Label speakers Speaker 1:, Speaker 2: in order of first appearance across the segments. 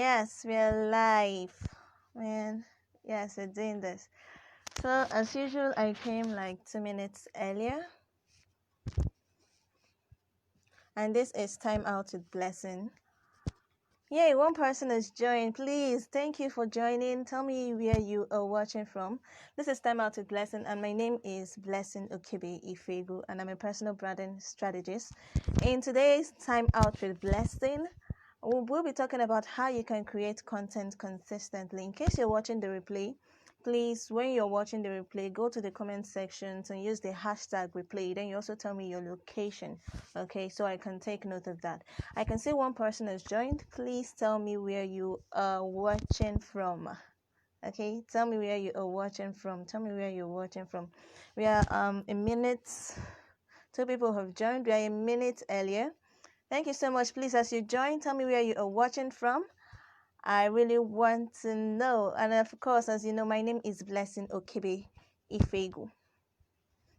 Speaker 1: Yes, we're live. Man, yes, we're doing this. So, as usual, I came like 2 minutes earlier. And this is Time Out with Blessing. Yay, one person has joined. Please, thank you for joining. Tell me where you are watching from. This is Time Out with Blessing, and my name is Blessing Okibe Ifegu, and I'm a personal branding strategist. In today's Time Out with Blessing, we'll be talking about how you can create content consistently. In case you're watching the replay, please, when you're watching the replay, go to the comment sections and use the hashtag replay. Then you also tell me your location, okay, so I can take note of that. I can see one person has joined. Please tell me where you are watching from. Okay, tell me where you are watching from. Tell me where you're watching from. We are a minute. 2 people have joined. We are a minute earlier. Thank you so much. Please, as you join, tell me where you are watching from. I really want to know. And of course, as you know, my name is Blessing Okibe Ifegu.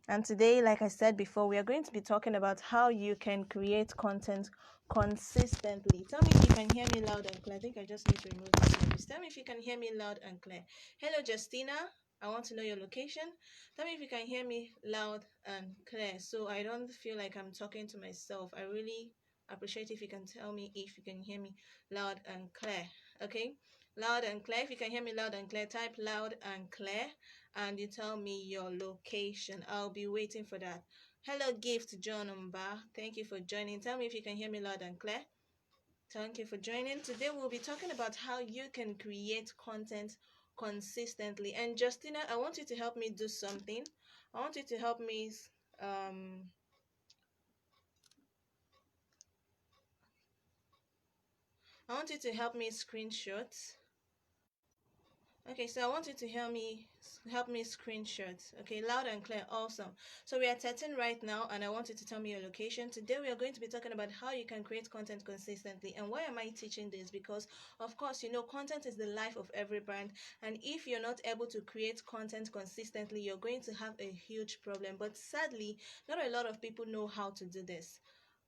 Speaker 1: And today, like I said before, we are going to be talking about how you can create content consistently. Tell me if you can hear me loud and clear. I think I just need to remove this noise. Tell me if you can hear me loud and clear. Hello, Justina. I want to know your location. Tell me if you can hear me loud and clear so I don't feel like I'm talking to myself. I really appreciate if you can tell me if you can hear me loud and clear. Okay? Loud and clear. If you can hear me loud and clear, type loud and clear and you tell me your location. I'll be waiting for that. Hello, Gift John Umba. Thank you for joining. Tell me if you can hear me loud and clear. Thank you for joining. Today we'll be talking about how you can create content consistently. And Justina, I want you to help me do something. I want you to help me screenshot. Okay, so I want you to help me screenshot. Okay, loud and clear. Awesome. So we are 13 right now, and I want you to tell me your location. Today we are going to be talking about how you can create content consistently. And why am I teaching this? Because of course, you know, content is the life of every brand, and if you're not able to create content consistently, you're going to have a huge problem. But sadly, not a lot of people know how to do this.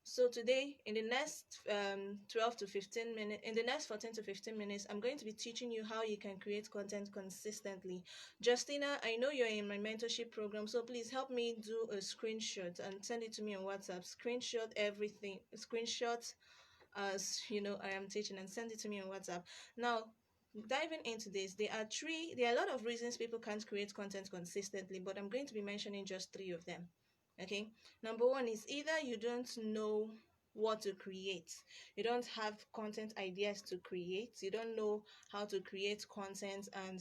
Speaker 1: So today, in the next 12 to 15 minutes, in the next 14 to 15 minutes, I'm going to be teaching you how you can create content consistently. Justina, I know you're in my mentorship program, so please help me do a screenshot and send it to me on WhatsApp. Screenshot everything, screenshot as you know I am teaching and send it to me on WhatsApp. Now, diving into this, there are a lot of reasons people can't create content consistently, but I'm going to be mentioning just 3 of them. Okay, number 1 is either you don't know what to create, you don't have content ideas to create, you don't know how to create content, and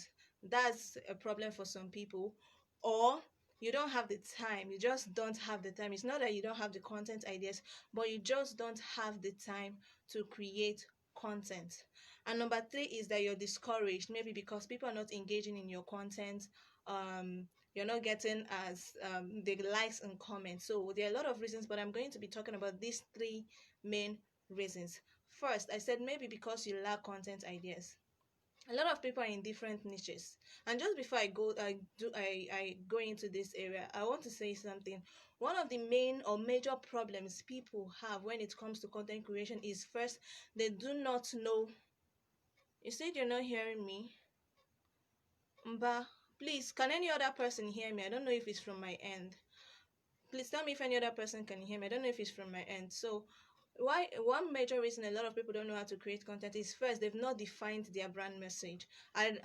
Speaker 1: that's a problem for some people. Or you don't have the time, you just don't have the time. It's not that you don't have the content ideas, but you just don't have the time to create content. And number 3 is that you're discouraged, maybe because people are not engaging in your content. You're not getting as the likes and comments. So there are a lot of reasons, but I'm going to be talking about these 3 main reasons. First, I said maybe because you lack content ideas. A lot of people are in different niches, and just before I go into this area, I want to say something. One of the main or major problems people have when it comes to content creation is, first, they do not know. You said you're not hearing me, Mba. Please, can any other person hear me? I don't know if it's from my end. Please tell me if any other person can hear me. I don't know if it's from my end. So why one major reason a lot of people don't know how to create content is, first, they've not defined their brand message. And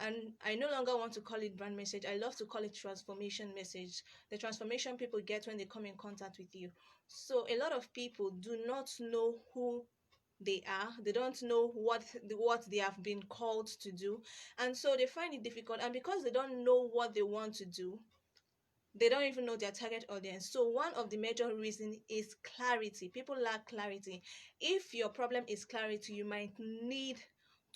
Speaker 1: I no longer want to call it brand message. I love to call it transformation message. The transformation people get when they come in contact with you. So a lot of people do not know who they are. They don't know what they have been called to do, and so they find it difficult. And because they don't know what they want to do, they don't even know their target audience. So one of the major reasons is clarity. People lack clarity. If your problem is clarity, you might need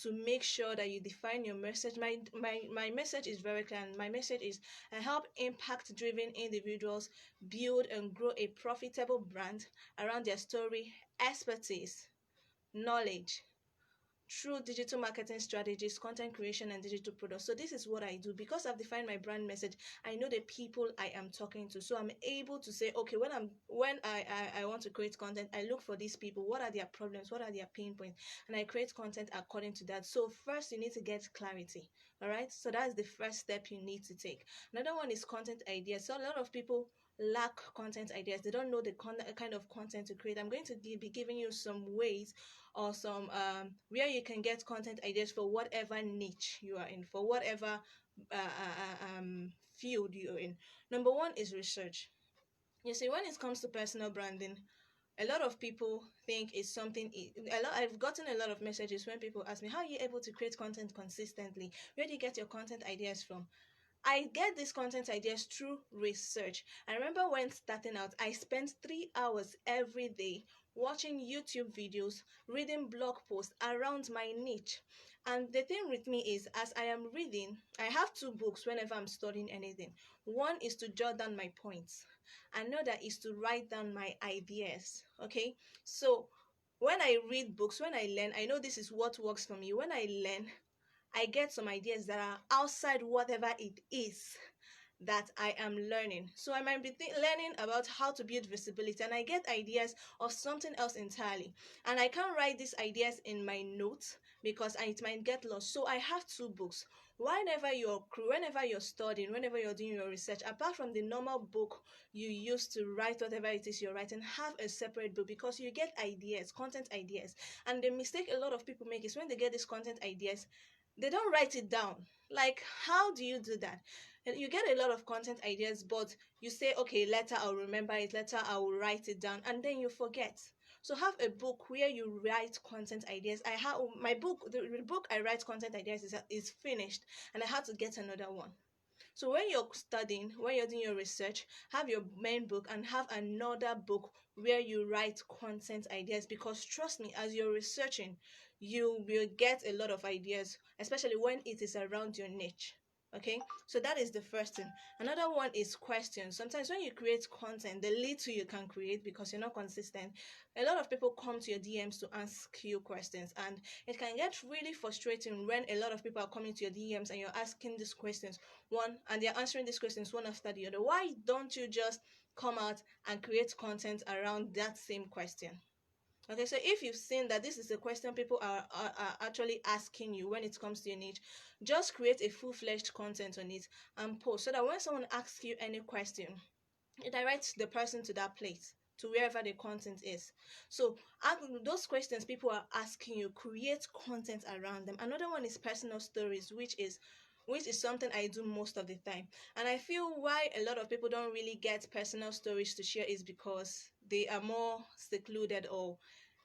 Speaker 1: to make sure that you define your message. My message is very clear, and my message is, I help impact driven individuals build and grow a profitable brand around their story, expertise, knowledge, through digital marketing strategies, content creation, and digital products. So this is what I do. Because I've defined my brand message, I know the people I am talking to. So I'm able to say, okay, when I want to create content, I look for these people. What are their problems? What are their pain points? And I create content according to that. So first you need to get clarity. All right. So that's the first step you need to take. Another one is content ideas. So a lot of people lack content ideas. They don't know the kind of content to create. I'm going to be giving you some ways or some where you can get content ideas for whatever niche you are in, for whatever field you're in. Number one is research. You see, when it comes to personal branding, a lot of people think it's something. I've gotten a lot of messages when people ask me, how are you able to create content consistently? Where do you get your content ideas from? I get these content ideas through research. I remember when starting out, I spent 3 hours every day watching YouTube videos, reading blog posts around my niche. And the thing with me is, as I am reading, I have two books whenever I'm studying anything. One is to jot down my points, another is to write down my ideas. Okay, so when I read books, when I learn, I know this is what works for me. When I learn, I get some ideas that are outside whatever it is that I am learning. So I might be learning about how to build visibility, and I get ideas of something else entirely. And I can't write these ideas in my notes because it might get lost. So I have two books. Whenever you're studying, whenever you're doing your research, apart from the normal book you use to write whatever it is you're writing, have a separate book because you get ideas, content ideas. And the mistake a lot of people make is when they get these content ideas, they don't write it down. Like, how do you do that? You get a lot of content ideas, but you say, okay, later I'll remember it, later I will write it down, and then you forget. So have a book where you write content ideas. I have my book, the book I write content ideas is finished, and I had to get another one. So when you're studying, when you're doing your research, have your main book and have another book where you write content ideas, because trust me, as you're researching, you will get a lot of ideas, especially when it is around your niche. Okay, so that is the first thing. Another one is questions. Sometimes when you create content, the little you can create because you're not consistent, a lot of people come to your DMs to ask you questions, and it can get really frustrating when a lot of people are coming to your DMs and you're asking these questions one and they're answering these questions one after the other. Why don't you just come out and create content around that same question? Okay, so if you've seen that this is a question people are actually asking you when it comes to your niche, just create a full-fledged content on it and post, so that when someone asks you any question, it directs the person to that place, to wherever the content is. So those questions people are asking you, create content around them. Another one is personal stories, which is something I do most of the time. And I feel why a lot of people don't really get personal stories to share is because they are more secluded, or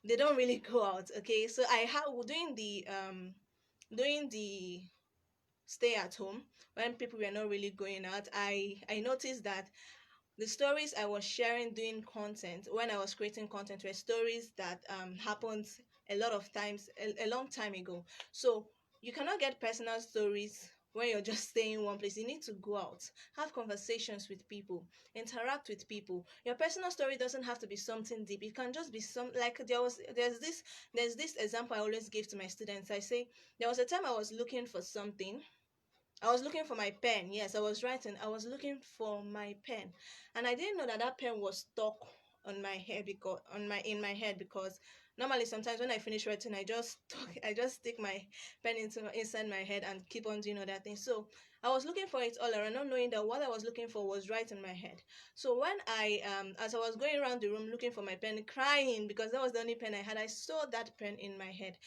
Speaker 1: they don't really go out. Okay, so I have doing the stay at home, when people were not really going out, I noticed that the stories I was sharing doing content, when I was creating content, were stories that happened a lot of times a long time ago. So you cannot get personal stories when you're just staying in one place. You need to go out, have conversations with people, interact with people. Your personal story doesn't have to be something deep. It can just be some, like, there's this example I always give to my students. I say there was a time I was looking for something. I was looking for my pen. Yes, I was writing. I was looking for my pen, and I didn't know that that pen was stuck on my head, because in my head, because normally sometimes when I finish writing, I just stick my pen inside my head and keep on doing other things. So I was looking for it all around, not knowing that what I was looking for was right in my head. So when as I was going around the room looking for my pen, crying because that was the only pen I had, I saw that pen in my head,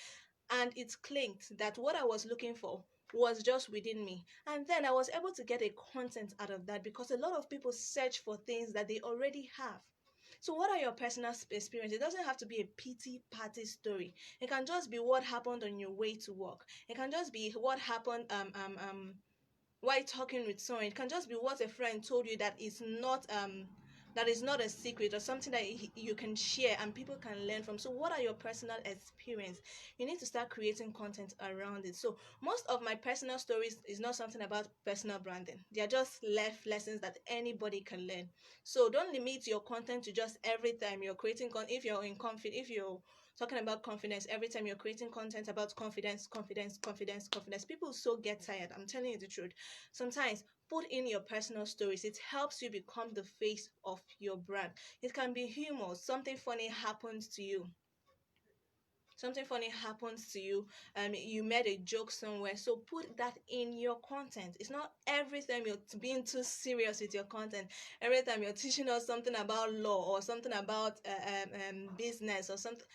Speaker 1: and it clicked that what I was looking for was just within me. And then I was able to get a content out of that, because a lot of people search for things that they already have. So what are your personal experience? It doesn't have to be a pity party story. It can just be what happened on your way to work. It can just be what happened while talking with someone. It can just be what a friend told you that is not a secret, or something that you can share and people can learn from. So what are your personal experience? You need to start creating content around it. So most of my personal stories is not something about personal branding. They are just life lessons that anybody can learn. So don't limit your content to just every time you're creating if you're in conflict, if you're talking about confidence. Every time you're creating content about confidence, people so get tired. I'm telling you the truth. Sometimes put in your personal stories. It helps you become the face of your brand. It can be humor. Something funny happens to you. Something funny happens to you. You made a joke somewhere, so put that in your content. It's not every time you're being too serious with your content, every time you're teaching us something about law or something about business or something.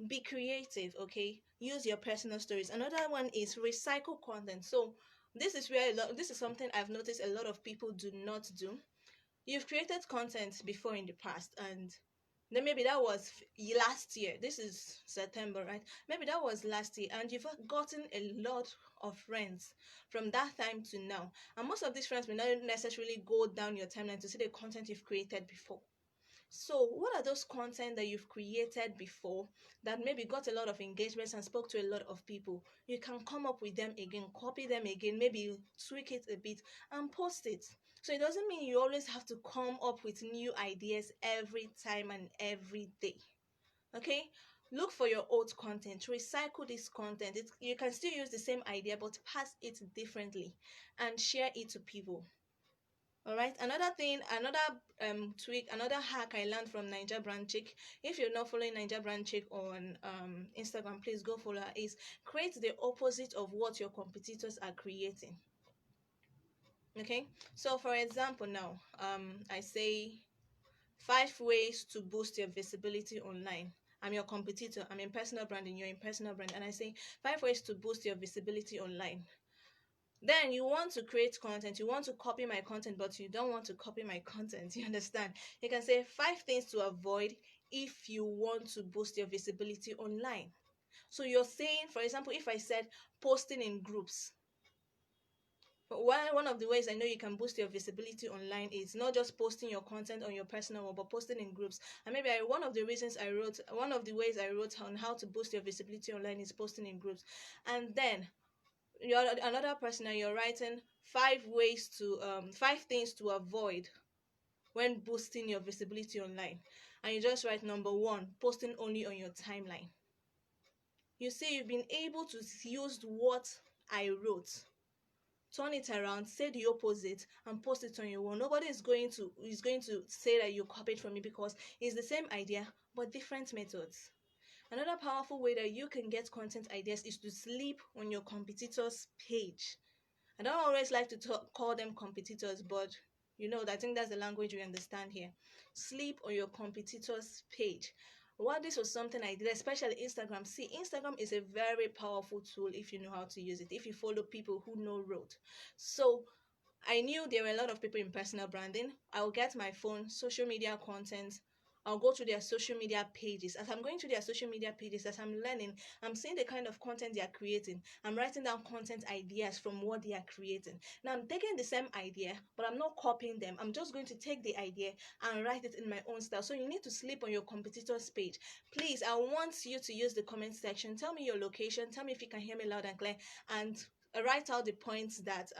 Speaker 1: Be creative, okay? Use your personal stories. Another one is recycle content. So this is something I've noticed a lot of people do not do. You've created content before in the past, and then maybe that was last year. This is September, right? Maybe that was last year, and you've gotten a lot of friends from that time to now. And most of these friends may not necessarily go down your timeline to see the content you've created before. So, what are those content that you've created before that maybe got a lot of engagements and spoke to a lot of people? You can come up with them again, copy them again, maybe tweak it a bit and post it. So, it doesn't mean you always have to come up with new ideas every time and every day. Okay? Look for your old content, recycle this content. You can still use the same idea but pass it differently and share it to people. All right. Another thing, another tweak, another hack I learned from Niger Brand Chick. If you're not following Niger Brand Chick on Instagram, please go follow her. Is create the opposite of what your competitors are creating. Okay. So for example, now I say 5 ways to boost your visibility online. I'm your competitor. I'm in personal branding. You're in personal brand, and I say 5 ways to boost your visibility online. Then you want to create content, you want to copy my content, but you don't want to copy my content. You understand? You can say 5 things to avoid if you want to boost your visibility online. So you're saying, for example, if I said posting in groups, one of the ways I know you can boost your visibility online is not just posting your content on your personal one, but posting in groups. And maybe one of the ways I wrote on how to boost your visibility online is posting in groups. And then you're another person and you're writing 5 things to avoid when boosting your visibility online, and you just write number one, posting only on your timeline. You see, you've been able to use what I wrote, turn it around, say the opposite, and post it on your own. Nobody is going to say that you copied from me, because it's the same idea but different methods. Another powerful way that you can get content ideas is to sleep on your competitor's page. I don't always like to call them competitors, but I think that's the language we understand here. Sleep on your competitor's page. Well, this was something I did, especially Instagram. See, Instagram is a very powerful tool if you know how to use it, if you follow people who know road. So I knew there were a lot of people in personal branding. I'll get my phone, social media content. I'll go to their social media pages. As I'm going to their social media pages, as I'm learning, I'm seeing the kind of content they are creating. I'm writing down content ideas from what they are creating. Now I'm taking the same idea, but I'm not copying them. I'm just going to take the idea and write it in my own style. So you need to sleep on your competitor's page. Please, I want you to use the comment section. Tell me your location. Tell me if you can hear me loud and clear. And write out the points that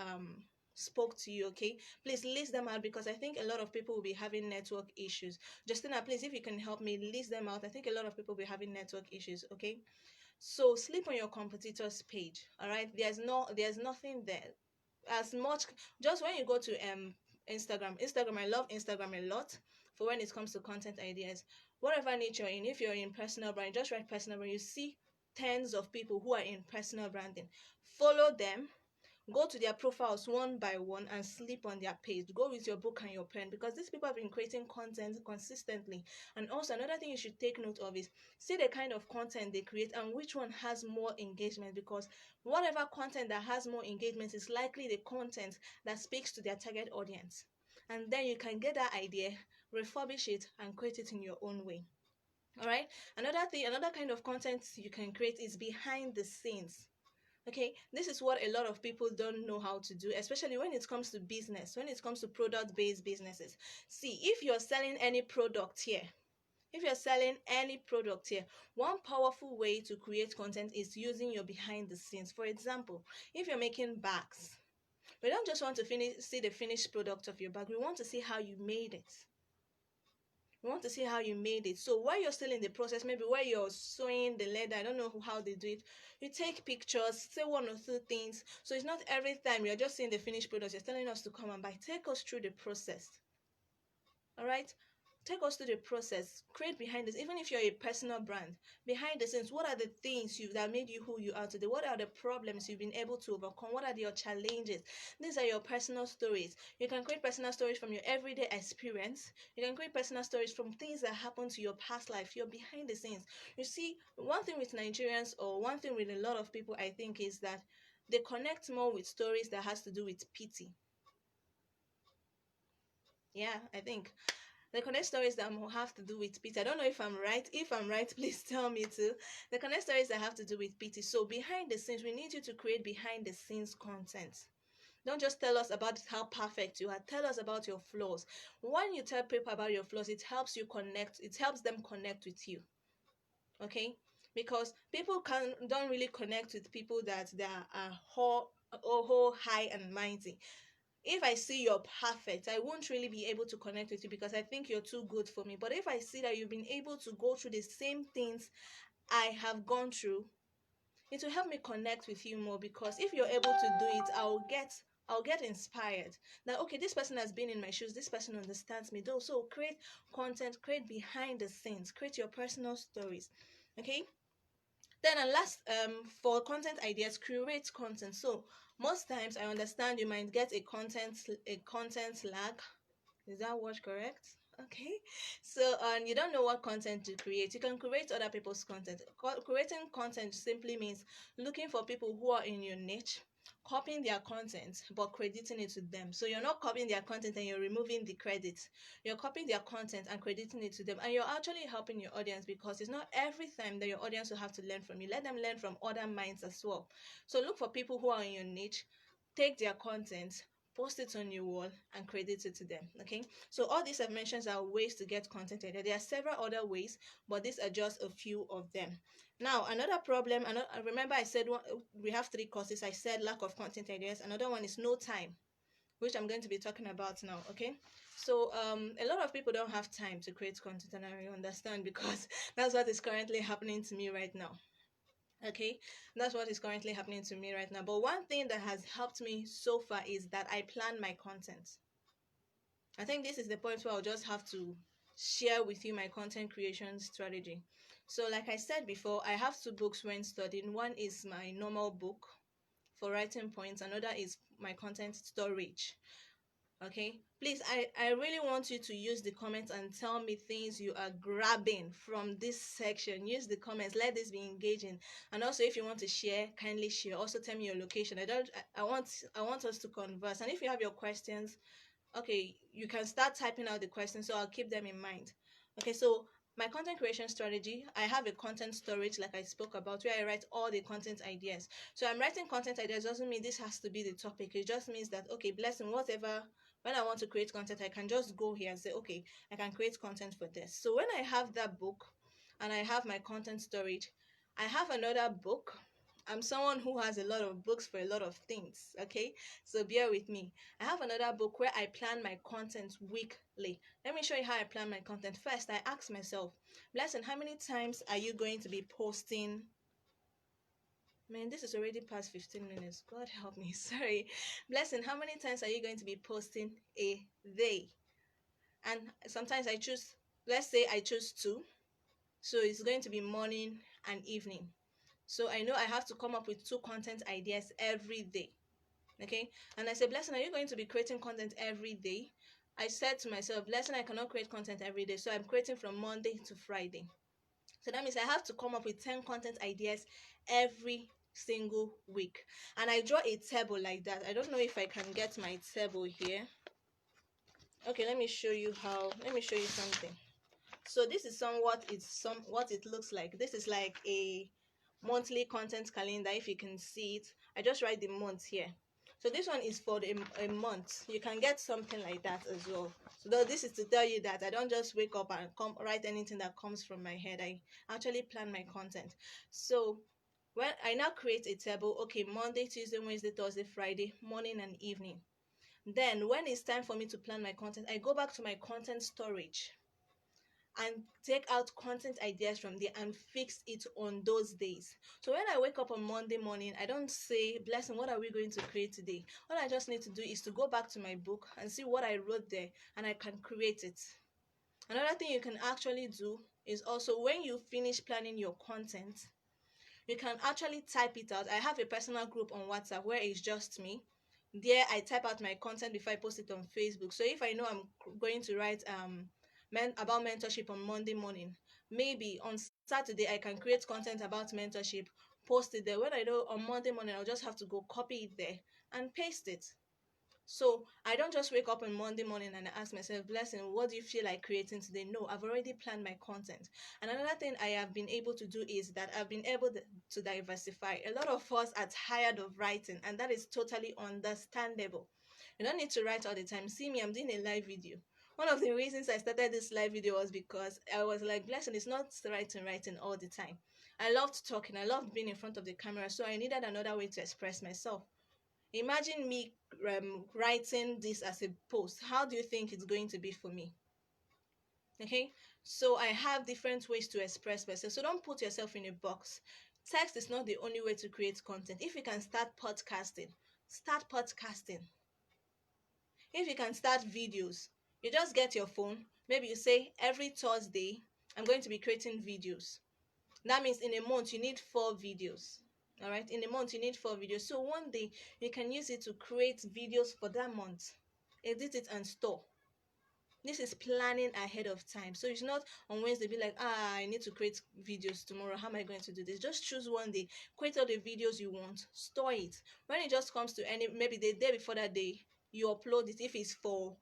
Speaker 1: spoke to you. Okay, please list them out, because I think a lot of people will be having network issues. Justina, please, if you can help me list them out. I think a lot of people will be having network issues. Okay, so sleep on your competitor's page. All right, there's nothing there as much. Just when you go to Instagram, I love Instagram a lot for when it comes to content ideas. Whatever niche you're in, if you're in personal brand, just write personal brand. You see tens of people who are in personal branding. Follow them, go to their profiles one by one and sleep on their page. Go with your book and your pen, because these people have been creating content consistently. And also, another thing you should take note of is see the kind of content they create and which one has more engagement, because whatever content that has more engagement is likely the content that speaks to their target audience. And then you can get that idea, refurbish it, and create it in your own way. All right. Another kind of content you can create is behind the scenes. Okay, this is what a lot of people don't know how to do, especially when it comes to business, when it comes to product-based businesses. See, if you're selling any product here, one powerful way to create content is using your behind the scenes. For example, if you're making bags, we don't just want to see the finished product of your bag. We want to see how you made it. We want to see how you made it. So while you're still in the process, maybe while you're sewing the leather, I don't know how they do it, you take pictures, say one or two things. So it's not every time you're just seeing the finished product, you're telling us to come and buy. Take us through the process. All right, take us through the process. Create behind this. Even if you're a personal brand, behind the scenes, what are the things that made you who you are today? What are the problems you've been able to overcome? What are your challenges? These are your personal stories. You can create personal stories from your everyday experience. You can create personal stories from things that happened to your past life, your behind the scenes. You see, one thing with Nigerians, or one thing with a lot of people, I think, is that they connect more with stories that has to do with pity. Yeah, I think the connect stories that have to do with pity. I don't know if I'm right. If I'm right, please tell me too. The connect stories that have to do with pity. So behind the scenes, we need you to create behind the scenes content. Don't just tell us about how perfect you are. Tell us about your flaws. When you tell people about your flaws, it helps you connect. It helps them connect with you. Okay? Because people don't really connect with people that they are whole high and mighty. If I see you're perfect, I won't really be able to connect with you because I think you're too good for me. But if I see that you've been able to go through the same things I have gone through, it will help me connect with you more, because if you're able to do it, I'll get inspired that okay, this person has been in my shoes, this person understands me though. So create content, create behind the scenes, create your personal stories. Okay, then and last, for content ideas, create content. So most times I understand you might get a content lag. Is that word correct? Okay. So you don't know what content to create. You can create other people's content. Creating content simply means looking for people who are in your niche, copying their content but crediting it to them. So you're not copying their content and you're removing the credit. You're copying their content and crediting it to them, and you're actually helping your audience, because it's not every time that your audience will have to learn from you. Let them learn from other minds as well. So look for people who are in your niche, take their content, post it on your wall, and credit it to them. Okay, so all these I've mentioned are ways to get content idea. There are several other ways, but these are just a few of them. Now another problem, I remember I said we have three causes. I said lack of content ideas. Another one is no time, which I'm going to be talking about now. Okay, so a lot of people don't have time to create content, and I understand, because that's what is currently happening to me right now. Okay, that's what is currently happening to me right now. But one thing that has helped me so far is that I plan my content. I think this is the point where I'll just have to share with you my content creation strategy. So like I said before, I have two books when studying. One is my normal book for writing points, another is my content storage. Okay, please, I really want you to use the comments and tell me things you are grabbing from this section. Use the comments, let this be engaging. And also, if you want to share, kindly share. Also tell me your location. I want us to converse. And if you have your questions, okay, you can start typing out the questions, so I'll keep them in mind. Okay, so my content creation strategy, I have a content storage like I spoke about, where I write all the content ideas. So I'm writing content ideas doesn't mean this has to be the topic. It just means that okay, blessing, whatever, when I want to create content, I can just go here and say okay, I can create content for this. So when I have that book and I have my content storage, I have another book. I'm someone who has a lot of books for a lot of things. Okay, so bear with me. I have another book where I plan my content weekly. Let me show you how I plan my content. First, I ask myself, Blessing, how many times are you going to be posting? Man, this is already past 15 minutes. God help me. Sorry. Blessing, how many times are you going to be posting a day? And sometimes I choose, let's say I choose two. So it's going to be morning and evening. So I know I have to come up with two content ideas every day. Okay, and I said, Blessing, are you going to be creating content every day? I said to myself, Blessing, I cannot create content every day, so I'm creating from Monday to Friday. So that means I have to come up with 10 content ideas every single week. And I draw a table like that. I don't know if I can get my table here. Okay, let me show you something. So this is what it looks like. This is like a monthly content calendar. If you can see it, I just write the month here. So this one is for a month. You can get something like that as well. So this is to tell you that I don't just wake up and write anything that comes from my head. I actually plan my content. So when I now create a table, okay, Monday, Tuesday, Wednesday, Thursday, Friday, morning and evening. Then when it's time for me to plan my content, I go back to my content storage. and take out content ideas from there and fix it on those days. So when I wake up on Monday morning, I don't say, Blessing, what are we going to create today? All I just need to do is to go back to my book and see what I wrote there, and I can create it. Another thing you can actually do is also, when you finish planning your content, you can actually type it out. I have a personal group on WhatsApp where it's just me. There I type out my content before I post it on Facebook. So if I know I'm going to write about mentorship on Monday morning, maybe on Saturday I can create content about mentorship, post it there. When I know on Monday morning, I'll just have to go copy it there and paste it. So I don't just wake up on Monday morning and I ask myself, Blessing, what do you feel like creating today? No, I've already planned my content. And another thing I have been able to do is that I've been able to diversify. A lot of us are tired of writing, and that is totally understandable. You don't need to write all the time. See me, I'm doing a live video. One of the reasons I started this live video was because I was like, Blessing, it's not writing all the time. I loved talking. I loved being in front of the camera. So I needed another way to express myself. Imagine me writing this as a post. How do you think it's going to be for me? Okay, so I have different ways to express myself. So don't put yourself in a box. Text is not the only way to create content. If you can start podcasting, start podcasting. If you can start videos, you just get your phone. Maybe you say, every Thursday, I'm going to be creating videos. That means in a month, you need 4 videos. All right, in a month, you need 4 videos. So one day, you can use it to create videos for that month, edit it, and store. This is planning ahead of time. So it's not on Wednesday, be like, I need to create videos tomorrow. How am I going to do this? Just choose one day, create all the videos you want, store it. When it just comes to maybe the day before that day, you upload it if it's for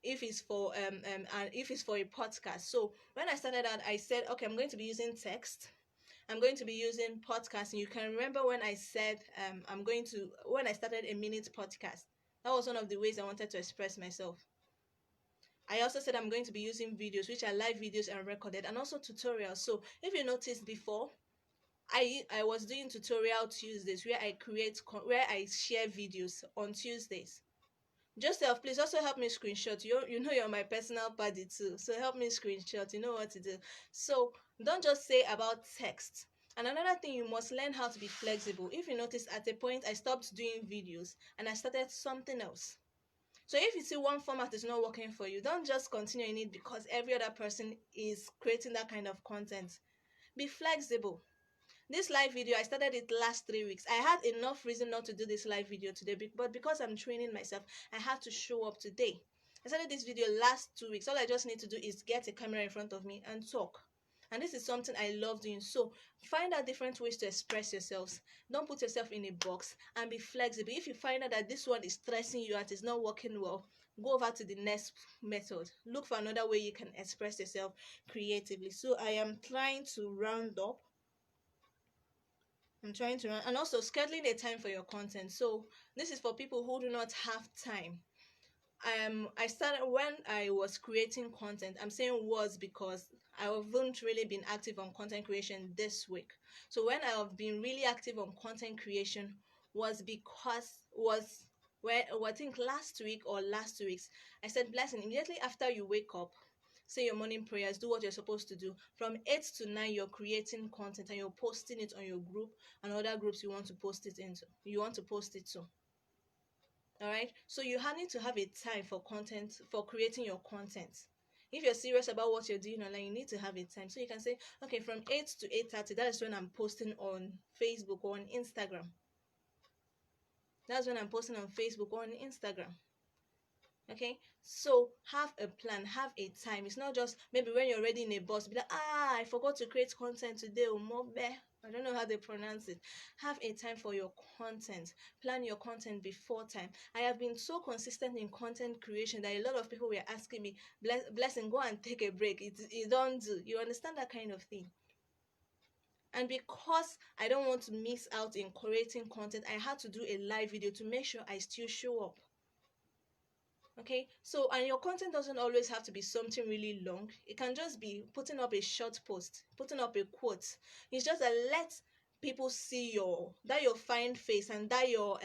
Speaker 1: and if it's for a podcast. So when I started out, I said, okay, I'm going to be using text. I'm going to be using podcasting. You can remember when I said when I started a minute podcast. That was one of the ways I wanted to express myself. I also said I'm going to be using videos, which are live videos and recorded, and also tutorials. So if you noticed before, I was doing tutorial Tuesdays where I share videos on Tuesdays. Joseph, please also help me screenshot. You know you're my personal buddy too, so help me screenshot. You know what to do. So don't just say about text. And another thing, you must learn how to be flexible. If you notice, at a point I stopped doing videos and I started something else. So if you see one format is not working for you, don't just continue in it because every other person is creating that kind of content. Be flexible. This live video, I started it last 3 weeks. I had enough reason not to do this live video today, but because I'm training myself, I have to show up today. I started this video last 2 weeks. All I just need to do is get a camera in front of me and talk. And this is something I love doing. So find out different ways to express yourselves. Don't put yourself in a box and be flexible. If you find out that this one is stressing you out, is not working well, go over to the next method. Look for another way you can express yourself creatively. So I am trying to round up. And also scheduling a time for your content. So this is for people who do not have time. I started when I was creating content. I'm saying was because I haven't really been active on content creation this week. So when I have been really active on content creation was because was where I think last week or last 2 weeks, I said, Blessing, immediately after you wake up, say your morning prayers, do what you're supposed to do. From 8 to 9, you're creating content and you're posting it on your group and other groups you want to post it into. You want to post it to. All right, so you need to have a time for content, for creating your content. If you're serious about what you're doing online, you need to have a time. So you can say, okay, from 8 to 8:30, that is when I'm posting on Facebook or on Instagram. That's when I'm posting on Facebook or on Instagram. Okay, so have a plan, have a time. It's not just maybe when you're already in a bus, be like, I forgot to create content today, I don't know how they pronounce it. Have a time for your content. Plan your content before time. I have been so consistent in content creation that a lot of people were asking me, Blessing, go and take a break. It don't do. You understand that kind of thing? And because I don't want to miss out in creating content, I had to do a live video to make sure I still show up. Okay, so and your content doesn't always have to be something really long. It can just be putting up a short post, putting up a quote. It's just a let people see your fine face, and that your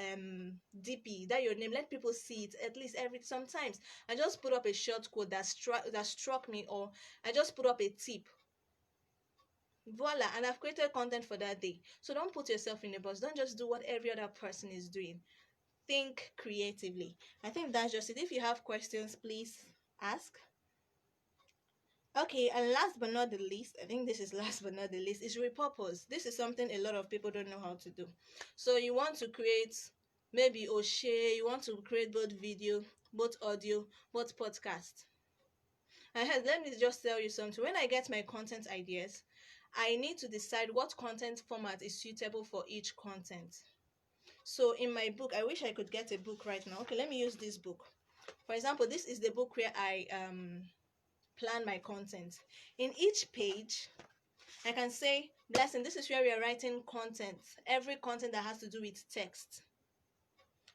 Speaker 1: DP, that your name. Let people see it at least every sometimes. I just put up a short quote that struck me, or I just put up a tip. Voila, and I've created content for that day. So don't put yourself in a box. Don't just do what every other person is doing. Think creatively. I think that's just it. If you have questions, please ask. Okay, and last but not the least, I think this is last but not the least, is repurpose. This is something a lot of people don't know how to do. So you want to create maybe O'Shea, you want to create both video, both audio, both podcast. And let me just tell you something. When I get my content ideas, I need to decide what content format is suitable for each content. So in my book, I wish I could get a book right now. Okay, let me use this book. For example, this is the book where I plan my content. In each page, I can say, Blessing, this is where we are writing content. Every content that has to do with text.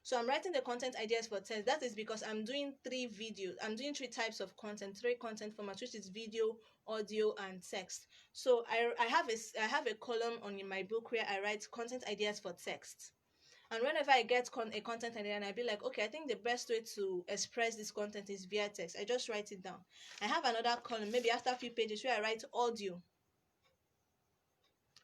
Speaker 1: So I'm writing the content ideas for text. That is because I'm doing three types of content, three content formats, which is video, audio, and text. So I have a column on in my book where I write content ideas for text. And whenever I get a content idea and I be like, okay, I think the best way to express this content is via text, I just write it down. I have another column, maybe after a few pages, where I write audio.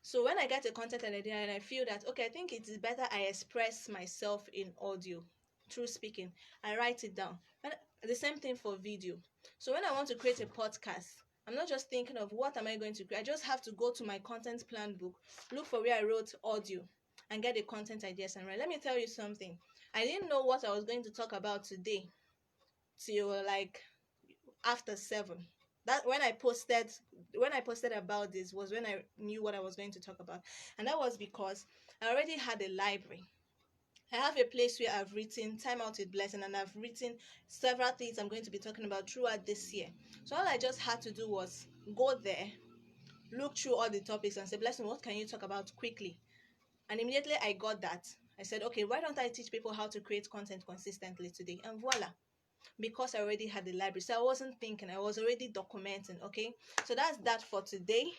Speaker 1: So when I get a content idea and I feel that, okay, I think it is better I express myself in audio through speaking, I write it down. And the same thing for video. So when I want to create a podcast, I'm not just thinking of what am I going to create. I just have to go to my content plan book, look for where I wrote audio, and get the content ideas and write. Let me tell you something. I didn't know what I was going to talk about today till like after 7. That when I posted about this was when I knew what I was going to talk about. And that was because I already had a library. I have a place where I've written Time Out with Blessing, and I've written several things I'm going to be talking about throughout this year. So all I just had to do was go there, look through all the topics, and say, Blessing, what can you talk about quickly? And immediately I got that. I said, okay, why don't I teach people how to create content consistently today? And voila, because I already had the library. So I wasn't thinking, I was already documenting. Okay, so that's that for today.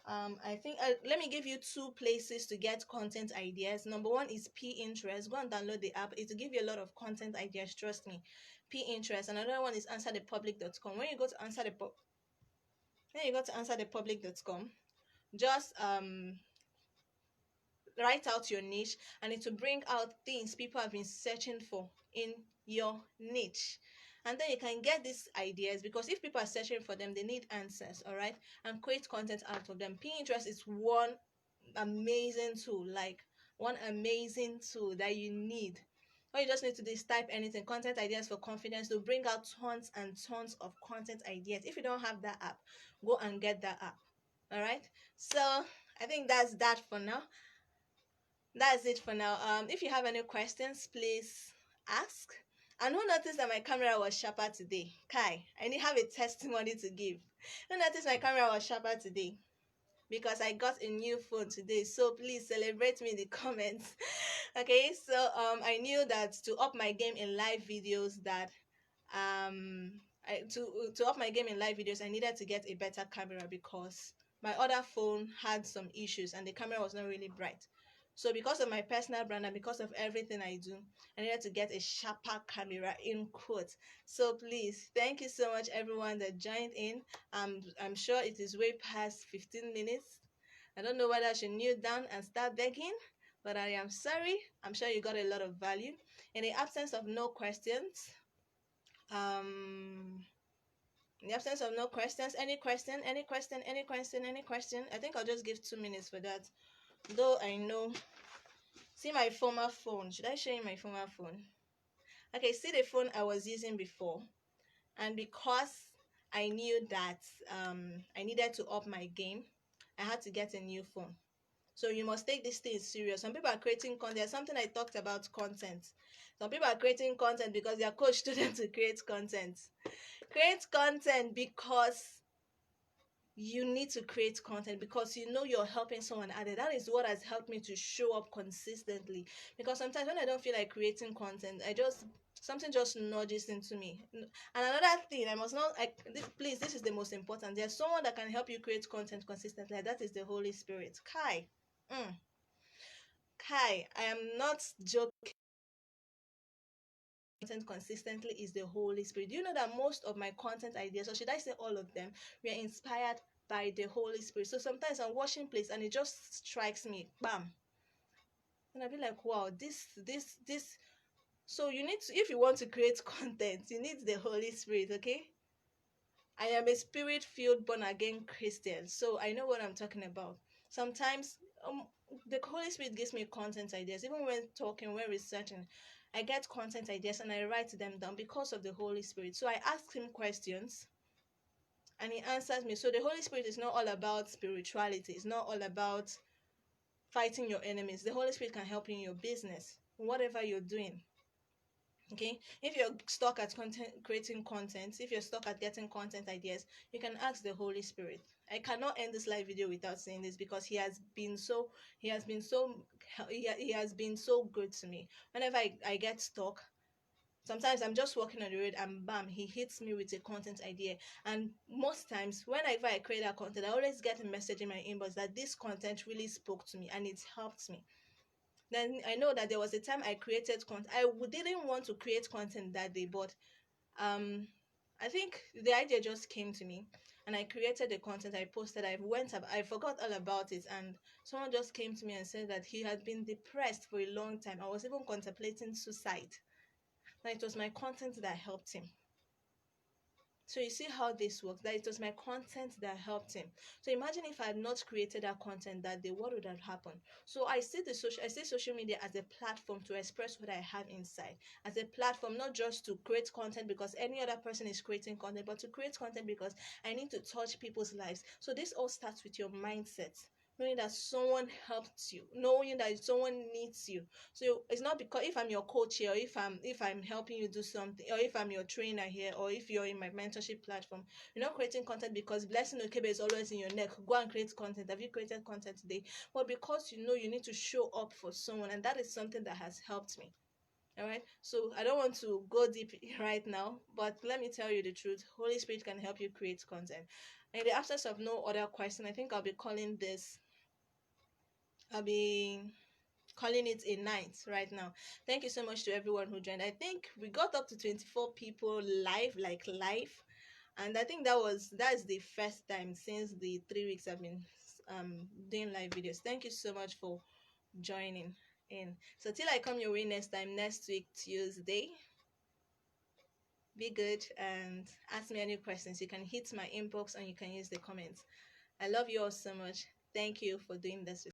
Speaker 1: I think let me give you 2 places to get content ideas. Number 1 is Pinterest. Go and download the app. It will give you a lot of content ideas, trust me. Pinterest. Another one is answerthepublic.com. When you go to answerthepublic.com, just write out your niche, and it will bring out things people have been searching for in your niche. And then you can get these ideas, because if people are searching for them, they need answers, all right, and create content out of them. Pinterest is one amazing tool, that you need. All you just need to do is type anything, content ideas for confidence, to bring out tons and tons of content ideas. If you don't have that app, go and get that app. All right, so I think that's that for now. That's it for now. If you have any questions, please ask. And who noticed that my camera was sharper today? Kai, I need have a testimony to give. Who noticed my camera was sharper today? Because I got a new phone today. So please celebrate me in the comments. Okay, so I knew that to up my game in live videos, to up my game in live videos, I needed to get a better camera, because my other phone had some issues and the camera was not really bright. So because of my personal brand and because of everything I do, I needed to get a sharper camera, in quotes. So please, thank you so much everyone that joined in. I'm sure it is way past 15 minutes. I don't know whether I should kneel down and start begging, but I am sorry. I'm sure you got a lot of value. In the absence of no questions, in the absence of no questions, any question? I think I'll just give 2 minutes for that. Though I know. See my former phone. Should I show you my former phone? Okay, see the phone I was using before. And because I knew that I needed to up my game, I had to get a new phone. So you must take this thing serious. Some people are creating content. There's something I talked about, content. Some people are creating content because their coach told them to create content. Create content because you need to create content, because you know you're helping someone out there. That is what has helped me to show up consistently. Because sometimes when I don't feel like creating content, something just nudges into me. And another thing, please, this is the most important. There's someone that can help you create content consistently. That is the Holy Spirit. Kai. Kai, I am not joking. Content consistently is the Holy Spirit. Do you know that most of my content ideas, or should I say all of them, were inspired by the Holy Spirit? So sometimes I'm watching plays and it just strikes me, bam, and I'll be like, wow, this. So you need to, if you want to create content, you need the Holy Spirit, okay? I am a spirit-filled born-again Christian, so I know what I'm talking about. Sometimes the Holy Spirit gives me content ideas, even when talking, when researching. I get content ideas and I write them down because of the Holy Spirit. So I ask him questions and he answers me. So the Holy Spirit is not all about spirituality. It's not all about fighting your enemies. The Holy Spirit can help you in your business, whatever you're doing. Okay, if you're stuck at content creating content, if you're stuck at getting content ideas, you can ask the Holy Spirit. I cannot end this live video without saying this because he has been so he has been so good to me. Whenever I get stuck, sometimes I'm just walking on the road and bam, he hits me with a content idea. And most times whenever I create that content, I always get a message in my inbox that this content really spoke to me and it helped me. Then I know that there was a time I created content. Didn't want to create content that day, but um, I think the idea just came to me, and I created the content. I posted. I forgot all about it, and someone just came to me and said that he had been depressed for a long time. I was even contemplating suicide. And it was my content that helped him. So you see how this works. That it was my content that helped him. So imagine if I had not created that content that day, what would have happened? So I see social media as a platform to express what I have inside. As a platform, not just to create content because any other person is creating content, but to create content because I need to touch people's lives. So this all starts with your mindset. Knowing that someone helped you, knowing that someone needs you. So it's not because if I'm your coach here, or if I'm helping you do something, or if I'm your trainer here, or if you're in my mentorship platform, you're not creating content because Blessing Okebe is always in your neck. Go and create content. Have you created content today? But because you know you need to show up for someone, and that is something that has helped me. All right. So I don't want to go deep right now, but let me tell you the truth. Holy Spirit can help you create content. In the absence of no other question, I think I'll be calling it a night right now. Thank you so much to everyone who joined. I think we got up to 24 people live, like live. And I think that's the first time since the 3 weeks I've been doing live videos. Thank you so much for joining in. So till I come your way next time, next week, Tuesday, be good and ask me any questions. You can hit my inbox and you can use the comments. I love you all so much. Thank you for doing this with